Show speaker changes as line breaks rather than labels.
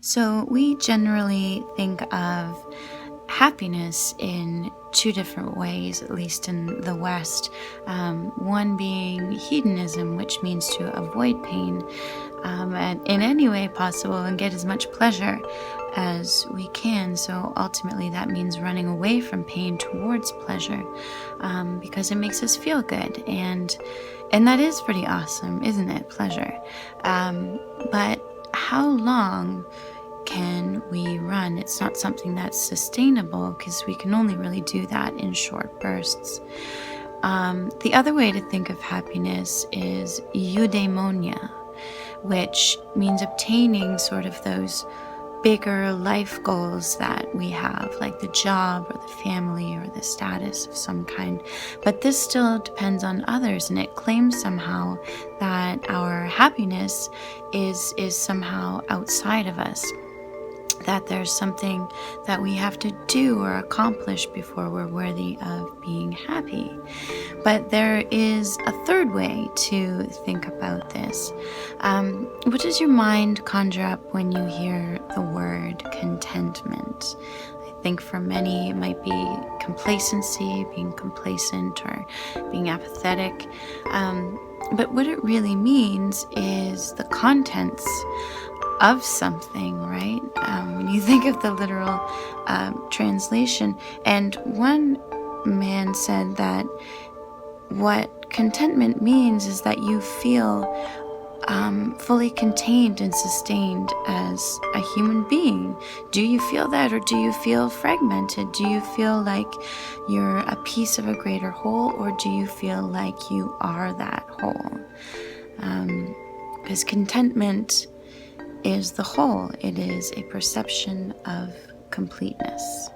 So, we generally think of happiness in two different ways, at least in the West. One being hedonism, which means to avoid pain and in any way possible and get as much pleasure as we can. So, ultimately, that means running away from pain towards pleasure because it makes us feel good. And that is pretty awesome, isn't it? Pleasure. But how long can we run? It's not something that's sustainable because we can only really do that in short bursts. The other way to think of happiness is eudaimonia, which means obtaining sort of those bigger life goals that we have, like the job or the family or the status of some kind. But this still depends on others, and it claims somehow that our happiness is somehow outside of us, that there's something that we have to do or accomplish before we're worthy of being happy. But there is a third way to think about this. What does your mind conjure up when you hear the word contentment? I think for many it might be complacency, being complacent, or being apathetic. But what it really means is the contents of something, right? When you think of the literal translation. And one man said that what contentment means is that you feel fully contained and sustained as a human being. Do you feel that, or do you feel fragmented? Do you feel like you're a piece of a greater whole, or do you feel like you are that whole? Because contentment is the whole. It is a perception of completeness.